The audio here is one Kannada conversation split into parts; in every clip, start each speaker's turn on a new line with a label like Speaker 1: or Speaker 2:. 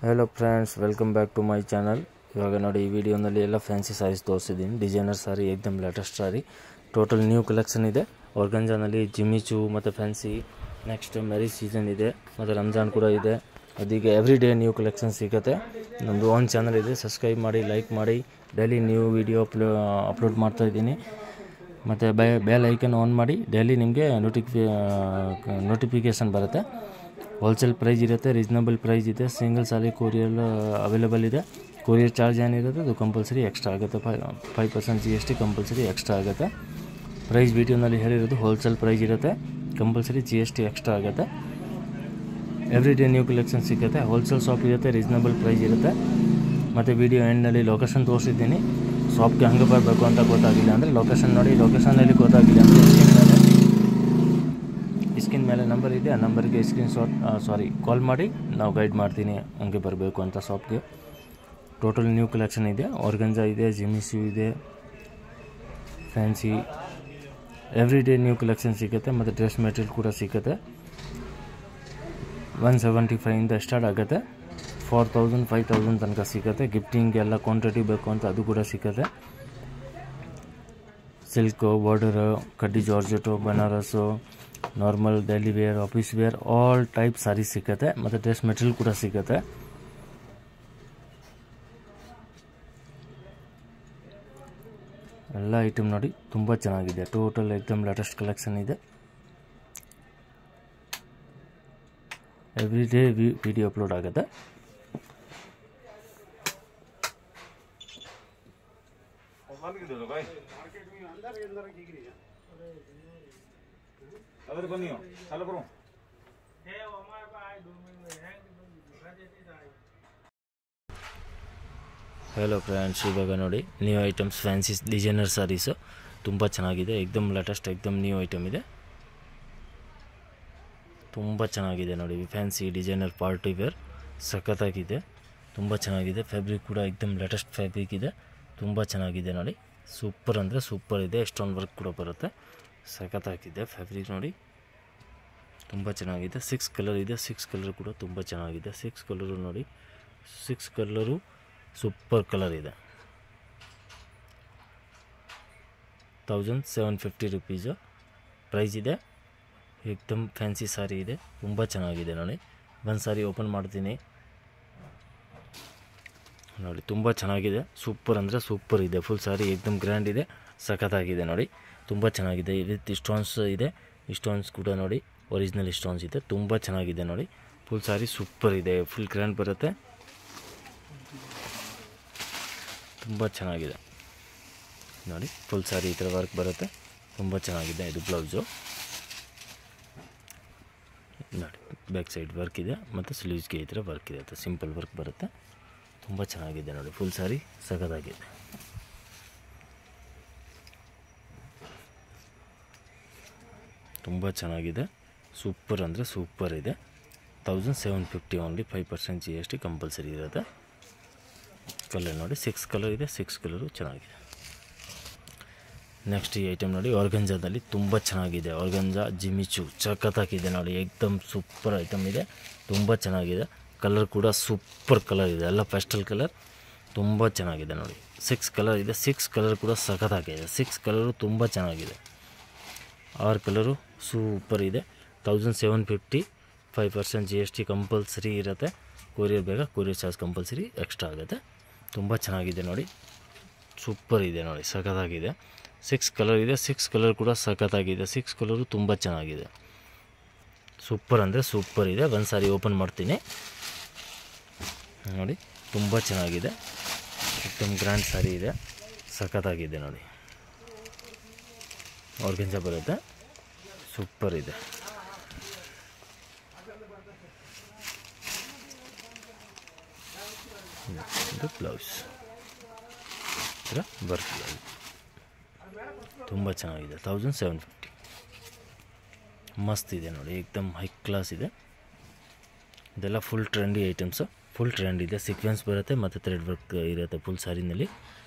Speaker 1: Hello friends welcome back to my channel. इवाग नोडी वीडियोनल्ली एल्ल फ्यान्सी सारीस तोरिसिद्दीनि। डिजाइनर सारी एकदम लेटेस्ट सारी टोटल न्यू कलेक्शन इदे। ऑर्गेंजानल्ली जिम्मी चू मत्ते फ्यान्सी नेक्स्ट मैरिज सीजन इदे मत्ते रमजान कूड इदे। अदीगे एव्री डे न्यू कलेक्शन सिगुत्ते। नम्मदु ओन चैनल इदे, सब्सक्राइब माडि लाइक माडि। डेली न्यू वीडियो अपलोड ಮಾಡ್ತಾ ಇದ್ದೀನಿ। ಮತ್ತು ಬೆಲ್ ಐಕನ್ ಆನ್ ಮಾಡಿ ಡೈಲಿ ನಿಮಗೆ ನೋಟಿಫಿಕೇಶನ್ ಬರುತ್ತೆ। ಹೋಲ್ಸೇಲ್ ಪ್ರೈಸ್ ಇರುತ್ತೆ, ರೀಸನಬಲ್ ಪ್ರೈಸ್ ಇದೆ, ಸಿಂಗಲ್ ಸಾರಿ ಕೊರಿಯರ್ ಅವೈಲೇಬಲ್ ಇದೆ। ಕೊರಿಯರ್ ಚಾರ್ಜ್ ಏನಿರುತ್ತೆ ಅದು ಕಂಪಲ್ಸರಿ ಎಕ್ಸ್ಟ್ರಾ ಆಗುತ್ತೆ, 5% GST ಕಂಪಲ್ಸರಿ ಎಕ್ಸ್ಟ್ರಾ ಆಗುತ್ತೆ। ಪ್ರೈಸ್ ವಿಡಿಯೋನಲ್ಲಿ ಹೇಳಿರೋದು ಹೋಲ್ಸೇಲ್ ಪ್ರೈಸ್ ಇರುತ್ತೆ, ಕಂಪಲ್ಸರಿ GST ಎಕ್ಸ್ಟ್ರಾ ಆಗುತ್ತೆ। ಎವ್ರಿ ಡೇ ನ್ಯೂ ಕಲೆಕ್ಷನ್ ಸಿಗುತ್ತೆ, ಹೋಲ್ಸೇಲ್ ಶಾಪ್ ಇರುತ್ತೆ, ರೀಸನಬಲ್ ಪ್ರೈಸ್ ಇರುತ್ತೆ। ಮತ್ತು ವಿಡಿಯೋ ಎಂಡ್ನಲ್ಲಿ ಲೊಕೇಶನ್ ತೋರಿಸಿದ್ದೀನಿ। ಶಾಪ್ಗೆ ಹಂಗೆ ಬರಬೇಕು ಅಂತ ಗೊತ್ತಾಗಿಲ್ಲ ಅಂದರೆ ಲೊಕೇಶನ್ ನೋಡಿ, ಲೊಕೇಶನಲ್ಲಿ ಗೊತ್ತಾಗಿಲ್ಲ ಅಂದರೆ ಸ್ಕ್ರೀನ್ ಮೇಲೆ ನಂಬರ್ ಇದೆ, ಆ ನಂಬರ್ಗೆ ಕಾಲ್ ಮಾಡಿ ನಾವು ಗೈಡ್ ಮಾಡ್ತೀನಿ ಹಂಗೆ ಬರಬೇಕು ಅಂತ ಶಾಪ್ಗೆ। ಟೋಟಲ್ ನ್ಯೂ ಕಲೆಕ್ಷನ್ ಇದೆ, ಆರ್ಗಂಜಾ ಇದೆ, ಜಿಮಿಸು ಇದೆ, fancy every day new collection ಸಿಗುತ್ತೆ। ಮತ್ತು ಡ್ರೆಸ್ ಮೆಟೀರಿಯಲ್ ಕೂಡ ಸಿಗುತ್ತೆ। 175 ಇಂದ ಸ್ಟಾರ್ಟ್ ಆಗುತ್ತೆ, 4000 5000 ತನಕ ಸಿಗುತ್ತೆ। ಗಿಫ್ಟಿಂಗ್ ಎಲ್ಲ ಕ್ವಾಂಟಿಟಿ ಬೇಕು ಅಂತ ಅದು ಕೂಡ ಸಿಗುತ್ತೆ। ಸಿಲ್ಕು, ಬಾರ್ಡರ್, ಕಡ್ಡಿ georgette, Banaras, normal daily wear, office wear all type sari ಸಿಗುತ್ತೆ। ಮತ್ತು ಡ್ರೆಸ್ ಮೆಟೀರಿಯಲ್ ಕೂಡ ಸಿಗುತ್ತೆ। ಎಲ್ಲ ಐಟಮ್ ನೋಡಿ ತುಂಬ ಚೆನ್ನಾಗಿದೆ, ಟೋಟಲ್ ಎಕ್ದಮ್ ಲೇಟೆಸ್ಟ್ ಕಲೆಕ್ಷನ್ ಇದೆ। ಎವ್ರಿ ಡೇ ವಿಡಿಯೋ ಅಪ್ಲೋಡ್ ಆಗುತ್ತೆ। हेलो फ्रेंड्स, इवाग नोडी new items fancy designer saris ತುಂಬ ಚೆನ್ನಾಗಿದೆ, एकदम लेटेस्ट एकदम न्यू ऐटम ಇದೆ, ತುಂಬ ಚೆನ್ನಾಗಿದೆ ನೋಡಿ। ಫ್ಯಾನ್ಸಿ ಡಿಸೈನರ್ ಪಾರ್ಟಿ ವೇರ್ ಸಖತ್ತಾಗಿದೆ, ತುಂಬ ಚೆನ್ನಾಗಿದೆ। ಫ್ಯಾಬ್ರಿಕ್ ಕೂಡ एकदम ಲೇಟೆಸ್ಟ್ ಫ್ಯಾಬ್ರಿಕ್ ಇದೆ, ತುಂಬ ಚೆನ್ನಾಗಿದೆ ನೋಡಿ। ಸೂಪರ್ ಅಂದರೆ ಸೂಪರ್ ಇದೆ, ಸ್ಟೋನ್ ವರ್ಕ್ ಕೂಡ ಬರುತ್ತೆ, ಸಖತ್ತಾಗಿದೆ ಫ್ಯಾಬ್ರಿಕ್ ನೋಡಿ, ತುಂಬ ಚೆನ್ನಾಗಿದೆ। 6 ಕಲರ್ ಇದೆ, 6 ಕಲರ್ ಕೂಡ ತುಂಬ ಚೆನ್ನಾಗಿದೆ। 6 ಕಲರು ನೋಡಿ, 6 ಕಲರು ಸೂಪರ್ ಕಲರ್ ಇದೆ। 1750 रुपीज़ ಪ್ರೈಸ್ ಇದೆ। एकदम ಫ್ಯಾನ್ಸಿ ಸಾರಿ ಇದೆ, ತುಂಬ ಚೆನ್ನಾಗಿದೆ ನೋಡಿ। ಒಂದು ಸಾರಿ ಓಪನ್ ಮಾಡ್ತೀನಿ ನೋಡಿ, ತುಂಬ ಚೆನ್ನಾಗಿದೆ, ಸೂಪರ್ ಅಂದರೆ ಸೂಪರ್ ಇದೆ। ಫುಲ್ ಸಾರಿ एकदम ಗ್ರ್ಯಾಂಡ್ ಇದೆ, ಸಖತ್ತಾಗಿದೆ ನೋಡಿ, ತುಂಬ ಚೆನ್ನಾಗಿದೆ। ವಿತ್ ಸ್ಟೋನ್ಸ್ ಇದೆ, ಸ್ಟೋನ್ಸ್ ಕೂಡ ನೋಡಿ ಒರಿಜಿನಲ್ ಸ್ಟೋನ್ಸ್ ಇದೆ, ತುಂಬ ಚೆನ್ನಾಗಿದೆ ನೋಡಿ। ಫುಲ್ ಸಾರಿ ಸೂಪರ್ ಇದೆ, ಫುಲ್ ಗ್ರ್ಯಾಂಡ್ ಬರುತ್ತೆ, ತುಂಬ ಚೆನ್ನಾಗಿದೆ ನೋಡಿ। ಫುಲ್ ಸಾರಿ ಈ ಥರ ವರ್ಕ್ ಬರುತ್ತೆ, ತುಂಬ ಚೆನ್ನಾಗಿದೆ। ಇದು ಬ್ಲೌಸು ನೋಡಿ, ಬ್ಯಾಕ್ ಸೈಡ್ ವರ್ಕ್ ಇದೆ ಮತ್ತು ಸ್ಲೀವ್ಸ್ಗೆ ಈ ಥರ ವರ್ಕ್ ಇದೆ, ಸಿಂಪಲ್ ವರ್ಕ್ ಬರುತ್ತೆ, ತುಂಬ ಚೆನ್ನಾಗಿದೆ ನೋಡಿ। ಫುಲ್ ಸಾರಿ ಸಖತ್ತಾಗಿದೆ, ತುಂಬ ಚೆನ್ನಾಗಿದೆ, ಸೂಪರ್ ಅಂದರೆ ಸೂಪರ್ ಇದೆ। 1750 ಓನ್ಲಿ, 5% GST ಕಂಪಲ್ಸರಿ ಇರುತ್ತೆ। ಕಲರ್ ನೋಡಿ 6 ಕಲರ್ ಇದೆ, 6 ಕಲರು ಚೆನ್ನಾಗಿದೆ। ನೆಕ್ಸ್ಟ್ ಈ ಐಟಮ್ ನೋಡಿ, ಆರ್ಗಂಜಾದಲ್ಲಿ ತುಂಬ ಚೆನ್ನಾಗಿದೆ। ಆರ್ಗಂಜಾ ಜಿಮಿಚು ಸಖತ್ತಾಗಿದೆ ನೋಡಿ, एकदम ಸೂಪರ್ ಐಟಮ್ ಇದೆ, ತುಂಬ ಚೆನ್ನಾಗಿದೆ। ಕಲರ್ ಕೂಡ ಸೂಪರ್ ಕಲರ್ ಇದೆ, ಎಲ್ಲ ಪೆಸ್ಟಲ್ ಕಲರ್, ತುಂಬ ಚೆನ್ನಾಗಿದೆ ನೋಡಿ। 6 ಕಲರ್ ಇದೆ, 6 ಕಲರ್ ಕೂಡ ಸಖತ್ತಾಗಿದೆ, 6 ಕಲರು ತುಂಬ ಚೆನ್ನಾಗಿದೆ। 6 ಕಲರು ಸೂಪರ್ ಇದೆ। 1750, 5% GST ಕಂಪಲ್ಸರಿ ಇರುತ್ತೆ। ಕೊರಿಯರ್ ಬೇಗ, ಕೊರಿಯರ್ ಚಾರ್ಜ್ ಕಂಪಲ್ಸರಿ ಎಕ್ಸ್ಟ್ರಾ ಆಗುತ್ತೆ, ತುಂಬ ಚೆನ್ನಾಗಿದೆ ನೋಡಿ, ಸೂಪರ್ ಇದೆ ನೋಡಿ, ಸಖತ್ತಾಗಿದೆ। 6 ಕಲರ್ ಇದೆ, 6 ಕಲರ್ ಕೂಡ ಸಖತ್ತಾಗಿದೆ, 6 ಕಲರು ತುಂಬ ಚೆನ್ನಾಗಿದೆ, ಸೂಪರ್ ಅಂದರೆ ಸೂಪರ್ ಇದೆ। ಒಂದು ಸಾರಿ ಓಪನ್ ಮಾಡ್ತೀನಿ ನೋಡಿ, ತುಂಬ ಚೆನ್ನಾಗಿದೆ, एकदम ಗ್ರ್ಯಾಂಡ್ ಸಾರಿ ಇದೆ, ಸಖತ್ತಾಗಿದೆ ನೋಡಿ। ಆರ್ಗಂಜಾ ಬರುತ್ತೆ, ಸೂಪರ್ ಇದೆ। ಇದು ಬ್ಲೌಸ್ ವರ್ಕ್, ತುಂಬ ಚೆನ್ನಾಗಿದೆ। 1750 ಮಸ್ತ್ ಇದೆ ನೋಡಿ, एकदम ಹೈ ಕ್ಲಾಸ್ ಇದೆ। ಇದೆಲ್ಲ full trendy items, full trend ಇದೆ, ಸೀಕ್ವೆನ್ಸ್ ಬರುತ್ತೆ ಮತ್ತು ಥ್ರೆಡ್ ವರ್ಕ್ ಇರುತ್ತೆ ಫುಲ್ ಸಾರಿನಲ್ಲಿ,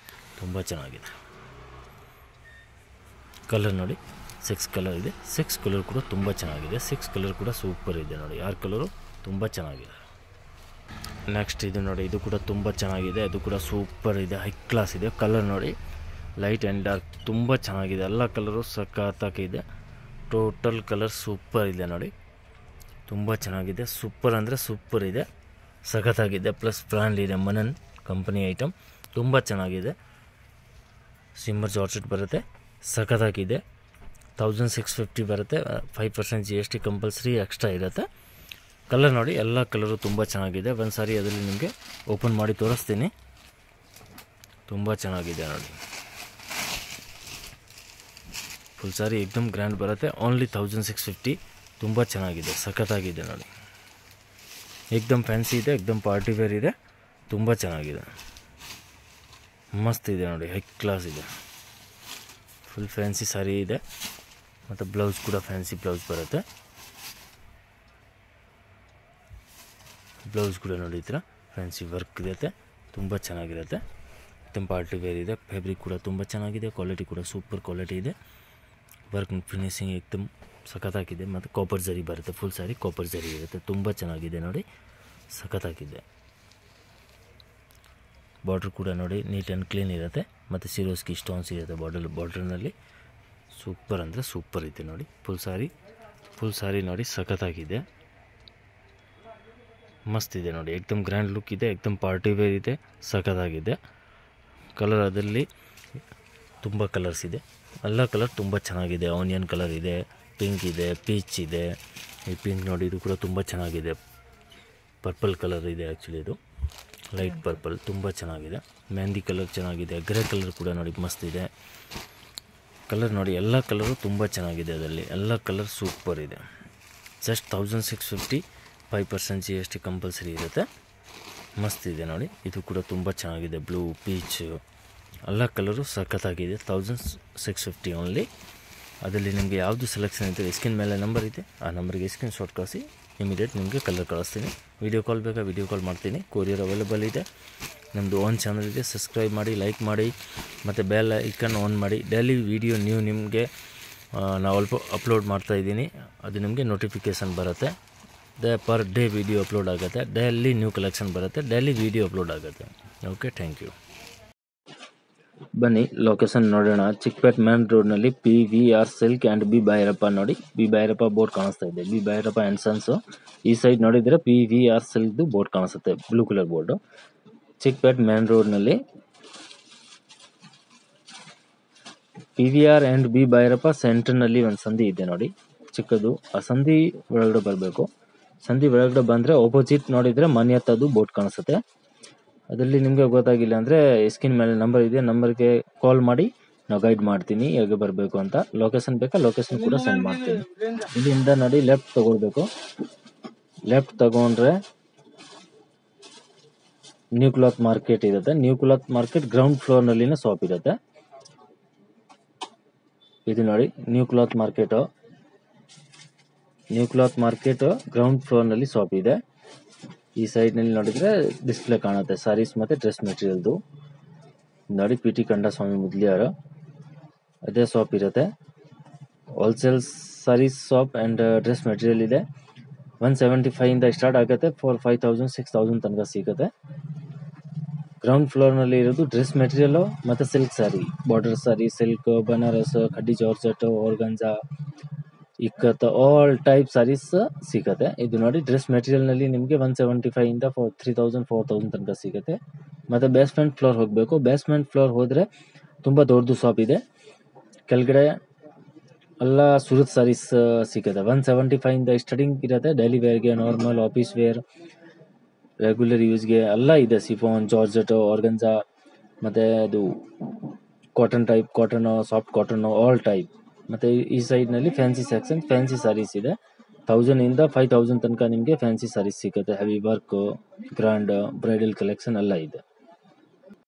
Speaker 1: ತುಂಬ ಚೆನ್ನಾಗಿದೆ। ಕಲರ್ ನೋಡಿ 6 ಕಲರ್ ಇದೆ, 6 ಕಲರ್ ಕೂಡ ತುಂಬ ಚೆನ್ನಾಗಿದೆ, 6 ಕಲರ್ ಕೂಡ ಸೂಪರ್ ಇದೆ ನೋಡಿ। 6 ಕಲರು ತುಂಬ ಚೆನ್ನಾಗಿದೆ। ನೆಕ್ಸ್ಟ್ ಇದು ನೋಡಿ, ಇದು ಕೂಡ ತುಂಬ ಚೆನ್ನಾಗಿದೆ. ಇದು ಕೂಡ ಸೂಪರ್ ಇದೆ, ಹೈ ಕ್ಲಾಸ್ ಇದೆ. ಕಲರ್ ನೋಡಿ, ಲೈಟ್ ಆ್ಯಂಡ್ ಡಾರ್ಕ್ ತುಂಬ ಚೆನ್ನಾಗಿದೆ. ಎಲ್ಲ ಕಲರು ಸಖತ್ತಾಗಿದೆ. ಟೋಟಲ್ ಕಲರ್ ಸೂಪರ್ ಇದೆ ನೋಡಿ, ತುಂಬ ಚೆನ್ನಾಗಿದೆ. ಸೂಪರ್ ಅಂದರೆ ಸೂಪರ್ ಇದೆ, ಸಖತ್ತಾಗಿದೆ. ಪ್ಲಸ್ ಬ್ರ್ಯಾಂಡ್ ಇದೆ, ಮನನ್ ಕಂಪನಿ ಐಟಮ್, ತುಂಬ ಚೆನ್ನಾಗಿದೆ. ಸಿಮ್ಮರ್ ಜಾರ್ಜೆಟ್ ಬರುತ್ತೆ, ಸಖತ್ತಾಗಿದೆ. 1650 ಬರುತ್ತೆ. 5% GST ಕಂಪಲ್ಸರಿ ಎಕ್ಸ್ಟ್ರಾ ಇರುತ್ತೆ. ಕಲರ್ ನೋಡಿ, ಎಲ್ಲ ಕಲರು ತುಂಬ ಚೆನ್ನಾಗಿದೆ. ಒಂದು ಸಾರಿ ಅದರಲ್ಲಿ ನಿಮಗೆ ಓಪನ್ ಮಾಡಿ ತೋರಿಸ್ತೀನಿ. ತುಂಬ ಚೆನ್ನಾಗಿದೆ ನೋಡಿ. ಫುಲ್ ಸಾರಿ ಏಕ್ದಮ್ ಗ್ರ್ಯಾಂಡ್ ಬರುತ್ತೆ. ಓನ್ಲಿ 1650. ತುಂಬ ಚೆನ್ನಾಗಿದೆ, ಸಖತ್ತಾಗಿದೆ ನೋಡಿ. ಏಕ್ದಮ್ ಫ್ಯಾನ್ಸಿ ಇದೆ, ಏಕ್ದಮ್ ಪಾರ್ಟಿ ವೇರ್ ಇದೆ, ತುಂಬ ಚೆನ್ನಾಗಿದೆ. ಮಸ್ತ್ ಇದೆ ನೋಡಿ, ಹೈ ಕ್ಲಾಸ್ ಇದೆ. ಫುಲ್ ಫ್ಯಾನ್ಸಿ ಸಾರಿ ಇದೆ. ಮತ್ತು ಬ್ಲೌಸ್ ಕೂಡ ಫ್ಯಾನ್ಸಿ ಬ್ಲೌಸ್ ಬರುತ್ತೆ. ಬ್ಲೌಸ್ ಕೂಡ ನೋಡಿ ಈ ಥರ ಫ್ಯಾನ್ಸಿ ವರ್ಕ್ ಇರುತ್ತೆ, ತುಂಬ ಚೆನ್ನಾಗಿರುತ್ತೆ. ತುಂಬ ಪಾರ್ಟಿ ವೇರ್ ಇದೆ. ಫ್ಯಾಬ್ರಿಕ್ ಕೂಡ ತುಂಬ ಚೆನ್ನಾಗಿದೆ. ಕ್ವಾಲಿಟಿ ಕೂಡ ಸೂಪರ್ ಕ್ವಾಲಿಟಿ ಇದೆ. ವರ್ಕ್ ಫಿನಿಶಿಂಗ್ ಏಕ್ದಮ್ ಸಖತ್ತಾಗಿದೆ. ಮತ್ತು ಕಾಪರ್ ಜರಿ ಬರುತ್ತೆ. ಫುಲ್ ಸಾರಿ ಕಾಪರ್ ಜರಿ ಇರುತ್ತೆ, ತುಂಬ ಚೆನ್ನಾಗಿದೆ ನೋಡಿ, ಸಖತ್ತಾಗಿದೆ. ಬಾರ್ಡ್ರ್ ಕೂಡ ನೋಡಿ ನೀಟ್ ಆ್ಯಂಡ್ ಕ್ಲೀನ್ ಇರುತ್ತೆ. ಮತ್ತು ಸಿರೋಸ್ಕಿ ಸ್ಟೋನ್ಸ್ ಇರುತ್ತೆ ಬಾರ್ಡ್ರ್ನಲ್ಲಿ. ಸೂಪರ್ ಅಂದರೆ ಸೂಪರ್ ಇದೆ ನೋಡಿ. ಫುಲ್ ಸಾರಿ ನೋಡಿ, ಸಖತ್ತಾಗಿದೆ, ಮಸ್ತ್ ಇದೆ ನೋಡಿ. ಏಕ್ದಮ್ ಗ್ರ್ಯಾಂಡ್ ಲುಕ್ ಇದೆ, ಏಕ್ದಮ್ ಪಾರ್ಟಿ ವೇರ್ ಇದೆ, ಸಖತ್ತಾಗಿದೆ. ಕಲರ್ ಅದರಲ್ಲಿ ತುಂಬ ಕಲರ್ಸ್ ಇದೆ. ಎಲ್ಲ ಕಲರ್ ತುಂಬ ಚೆನ್ನಾಗಿದೆ. ಆನಿಯನ್ ಕಲರ್ ಇದೆ, ಪಿಂಕ್ ಇದೆ, ಪೀಚ್ ಇದೆ. ಈ ಪಿಂಕ್ ನೋಡಿ, ಇದು ಕೂಡ ತುಂಬ ಚೆನ್ನಾಗಿದೆ. ಪರ್ಪಲ್ ಕಲರ್ ಇದೆ, ಆ್ಯಕ್ಚುಲಿ ಇದು ಲೈಟ್ ಪರ್ಪಲ್, ತುಂಬ ಚೆನ್ನಾಗಿದೆ. ಮೆಹಂದಿ ಕಲರ್ ಚೆನ್ನಾಗಿದೆ. ಗ್ರೇ ಕಲರ್ ಕೂಡ ನೋಡಿ ಮಸ್ತ್ ಇದೆ. ಕಲರ್ ನೋಡಿ, ಎಲ್ಲ ಕಲರು ತುಂಬ ಚೆನ್ನಾಗಿದೆ. ಅದರಲ್ಲಿ ಎಲ್ಲ ಕಲರ್ ಸೂಪರ್ ಇದೆ. ಜಸ್ಟ್ 1650, 5% GST ಕಂಪಲ್ಸರಿ ಇರುತ್ತೆ. ಮಸ್ತ್ ಇದೆ ನೋಡಿ. ಇದು ಕೂಡ ತುಂಬ ಚೆನ್ನಾಗಿದೆ. ಬ್ಲೂ, ಪೀಚ್ ಎಲ್ಲ ಕಲರು ಸಖತ್ತಾಗಿದೆ. 1650 ಓನ್ಲಿ. ಅದರಲ್ಲಿ ನಿಮಗೆ ಯಾವುದು ಸೆಲೆಕ್ಷನ್ ಇದೆ, ಸ್ಕ್ರೀನ್ ಮೇಲೆ ನಂಬರ್ ಇದೆ, ಆ ನಂಬರ್ಗೆ ಸ್ಕ್ರೀನ್ ಶಾಟ್ ಕಳಿಸಿ, ಇಮಿಡಿಯೇಟ್ ನಿಮಗೆ ಕಲರ್ ಕಳಿಸ್ತೀನಿ. ವೀಡಿಯೋ ಕಾಲ್ ಬೇಕಾ ವೀಡಿಯೋ ಕಾಲ್ ಮಾಡ್ತೀನಿ. ಕೊರಿಯರ್ ಅವೈಲೇಬಲ್ ಇದೆ. ನಮ್ಮದು ಓನ್ ಚಾನಲ್ ಇದೆ, ಸಬ್ಸ್ಕ್ರೈಬ್ ಮಾಡಿ, ಲೈಕ್ ಮಾಡಿ, ಮತ್ತು ಬೆಲ್ ಐಕನ್ ಆನ್ ಮಾಡಿ. ಡೈಲಿ ವೀಡಿಯೋ ನಿಮಗೆ ನಾವು ಅಪ್ಲೋಡ್ ಮಾಡ್ತಾಯಿದ್ದೀನಿ, ಅದು ನಿಮಗೆ ನೋಟಿಫಿಕೇಷನ್ ಬರುತ್ತೆ. ಪರ್ ಡೇ ವೀಡಿಯೋ ಅಪ್ಲೋಡ್ ಆಗುತ್ತೆ. ಡೈಲಿ ನ್ಯೂ ಕಲೆಕ್ಷನ್ ಬರುತ್ತೆ, ಡೈಲಿ ವೀಡಿಯೋ ಅಪ್ಲೋಡ್ ಆಗುತ್ತೆ. Okay, thank you. ಬನ್ನಿ ಲೊಕೇಶನ್ ನೋಡೋಣ. ಚಿಕ್ಕಪೇಟ್ ಮೇನ್ ರೋಡ್ನಲ್ಲಿ PVR silk and B Bhyrappa ನೋಡಿ, ಬಿ ಭೈರಪ್ಪ ಬೋರ್ಡ್ ಕಾಣಿಸ್ತಾ ಇದೆ. B Bhyrappa and sons. ಈ ಸೈಡ್ ನೋಡಿದರೆ PVR ಸಿಲ್ಕ್ದು ಬೋರ್ಡ್ ಕಾಣಿಸುತ್ತೆ, blue colour board. Chickpet main ರೋಡ್ನಲ್ಲಿ PVR ಆ್ಯಂಡ್ ಬಿ ಭೈರಪ್ಪ ಸೆಂಟರ್ನಲ್ಲಿ ಒಂದು ಸಂಧಿ ಇದೆ ನೋಡಿ, ಚಿಕ್ಕದು. ಆ ಸಂಧಿ ಒಳಗಡೆ ಬರಬೇಕು. ಸಂಧಿ ಒಳಗಡೆ ಬಂದರೆ ಆಪೋಸಿಟ್ ನೋಡಿದರೆ ಮನೆ ಹತ್ತದು ಬೋರ್ಡ್ ಕಾಣಿಸುತ್ತೆ. ಅದರಲ್ಲಿ ನಿಮಗೆ ಗೊತ್ತಾಗಿಲ್ಲ ಅಂದರೆ ಸ್ಕ್ರೀನ್ ಮೇಲೆ ನಂಬರ್ ಇದೆ, ನಂಬರ್ಗೆ ಕಾಲ್ ಮಾಡಿ ನಾವು ಗೈಡ್ ಮಾಡ್ತೀನಿ ಹೇಗೆ ಬರಬೇಕು ಅಂತ. ಲೊಕೇಶನ್ ಬೇಕಾ, ಲೊಕೇಶನ್ ಕೂಡ ಸೆಂಡ್ ಮಾಡ್ತೀನಿ. ಇಲ್ಲಿಂದ ನೋಡಿ ಲೆಫ್ಟ್ ತಗೊಳ್ಬೇಕು. ಲೆಫ್ಟ್ ತಗೊಂಡ್ರೆ ನ್ಯೂ ಕ್ಲಾತ್ ಮಾರ್ಕೆಟ್ ಇರುತ್ತೆ. ನ್ಯೂ ಕ್ಲಾತ್ ಮಾರ್ಕೆಟ್ ಗ್ರೌಂಡ್ ಫ್ಲೋರ್ನಲ್ಲಿನ ಶಾಪ್ ಇರುತ್ತೆ. ಇದು ನೋಡಿ new cloth market. New cloth market ground ಫ್ಲೋರ್ನಲ್ಲಿ ಶಾಪ್ ಇದೆ. ಈ ಸೈಡ್ನಲ್ಲಿ ನೋಡಿದರೆ ಡಿಸ್ಪ್ಲೇ ಕಾಣುತ್ತೆ ಸಾರೀಸ್ ಮತ್ತು ಡ್ರೆಸ್ ಮೆಟೀರಿಯಲ್ದು. ನೋಡಿ PT ಕಂಡಸ್ವಾಮಿ ಮುದ್ಲಿಯಾರು, ಅದೇ ಶಾಪ್ ಇರುತ್ತೆ. Wholesale saris shop and dress material ಇದೆ. 175 ಸ್ಟಾರ್ಟ್ ಆಗುತ್ತೆ, 5000 6000 ತನಕ ಸಿಗುತ್ತೆ. ಗ್ರೌಂಡ್ ಫ್ಲೋರ್ನಲ್ಲಿ ಇರೋದು ಡ್ರೆಸ್ ಮೆಟೀರಿಯಲ್ಲು ಮತ್ತು silk sari, border sari, silk, Banaras, khaddi georgette, organza, ikat, all type saris ಸಿಗುತ್ತೆ. ಇದು ನೋಡಿ ಡ್ರೆಸ್ ಮೆಟೀರಿಯಲ್ನಲ್ಲಿ ನಿಮಗೆ 175 3000 4000 ತನಕ ಸಿಗುತ್ತೆ. ಮತ್ತು ಬೇಸ್ಮೆಂಟ್ ಫ್ಲೋರ್ ಹೋಗಬೇಕು. ಬೇಸ್ಮೆಂಟ್ ಫ್ಲೋರ್ ಹೋದರೆ ತುಂಬ ದೊಡ್ಡದು ಶಾಪ್ ಇದೆ. ಕೆಳಗಡೆ ಎಲ್ಲ ಸೂರತ್ ಸಾರೀಸ್ ಸಿಗುತ್ತೆ. 175 ಸ್ಟಾರ್ಟಿಂಗ್ ಇರುತ್ತೆ. ಡೈಲಿ ವೇರ್ಗೆ, ನಾರ್ಮಲ್ ಆಫೀಸ್ ವೇರ್, ರೆಗ್ಯುಲರ್ ಯೂಸ್ಗೆ ಎಲ್ಲ ಇದೆ. ಸಿಫಾನ್, ಜಾರ್ಜೆಟ್, ಆರ್ಗಂಜಾ, ಮತ್ತು ಅದು cotton type, cotton, soft cotton, all type. ಮತ್ತು ಈ ಸೈಡ್ನಲ್ಲಿ ಫ್ಯಾನ್ಸಿ ಸೆಕ್ಷನ್, ಫ್ಯಾನ್ಸಿ ಸಾರೀಸ್ ಇದೆ. 1000 ಇಂದ 5000 ತನಕ ನಿಮಗೆ ಫ್ಯಾನ್ಸಿ ಸಾರೀಸ್ ಸಿಗುತ್ತೆ. Heavy work, grand, bridal collection ಎಲ್ಲ ಇದೆ.